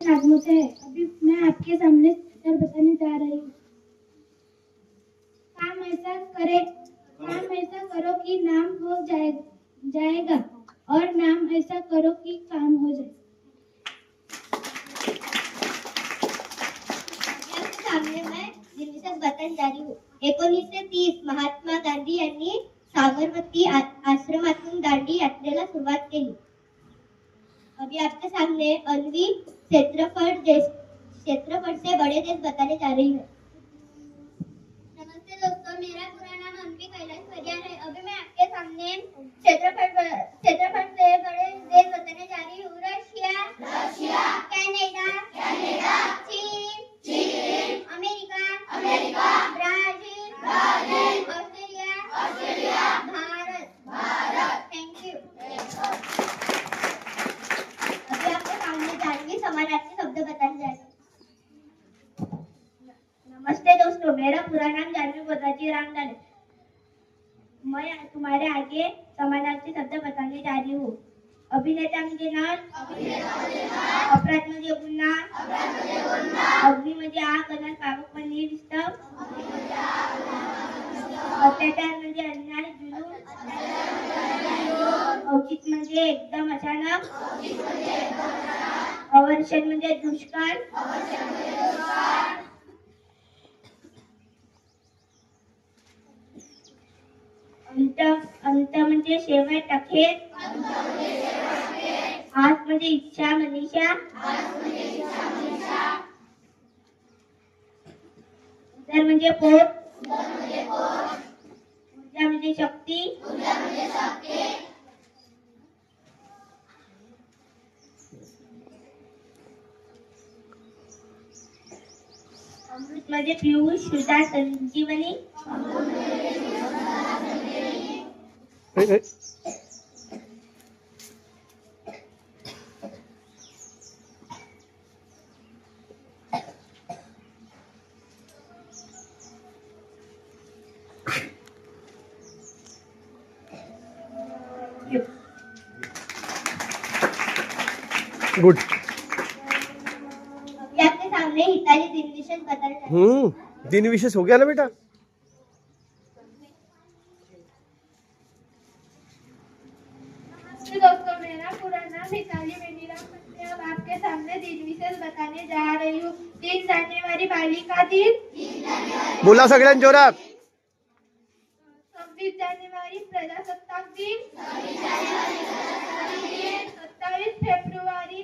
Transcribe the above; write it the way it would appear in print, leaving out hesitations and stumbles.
नागमोते है। अभी मैं आपके सामने उत्तर बताने जा रही हूँ। काम ऐसा करो कि नाम हो जाएगा और नाम ऐसा करो कि काम हो जाए। आपके सामने मैं दिनविशेष बताने जा रही हूँ। 1930 महात्मा गांधी यांनी साबरमती आश्रमातून दांडी यात्रेला सुरुवात केली। अभी आपके सामने अण्वी क्षेत्रफल से बड़े देश बताने जा रही हूँ। नमस्ते दोस्तों, मेरा पूरा नाम अण्वी कैलाश परियार है। अभी मैं आपके सामने क्षेत्रफल से बड़े देश बताने जा रही हूँ। रशिया, कनाडा, चीन, America, Brazil, Australia, Bharat. Thank you. अभी आपके सामने जानवी समानार्थी शब्द बताने जा रही हूँ। नमस्ते दोस्तों, मेरा पूरा नाम जानवी बोधाजी रामलाल है। मैं तुम्हारे आगे समानार्थी शब्द बताने जा रही हूँ। अभिनेता म्हणजे नाल, अपराध म्हणजे गुन्हा, अग्नी म्हणजे आग, अनंत पावक म्हणजे विस्तव, अत्याचार म्हणजे अन्याय, जुलूम, औचित्य म्हणजे एकदम अचानक, अवर्षण म्हणजे दुष्काळ, अंत म्हणजे शेवट, अखेर, आस म्हणजे इच्छा, मनीषा, उदर म्हणजे पोट, ऊर्जा म्हणजे शक्ती, अमृत म्हणजे पियुष, सुधा, संजीवनी, गुड। अभी आपके सामने हिताली दिनविशेष बताने जा रही हूँ। दिन विशेष हो गया ना बेटा। नमस्ते दोस्तों, मेरा पूरा नाम हिताली बेनीराम है। अब आपके सामने दिन विशेष बताने जा रही हूँ। 3 जानेवारी बालिका दिन, बोला सगळ्यांनी जोरात। 26 जानेवारी प्रजासत्ताक दिन, 27 फेब्रुवारी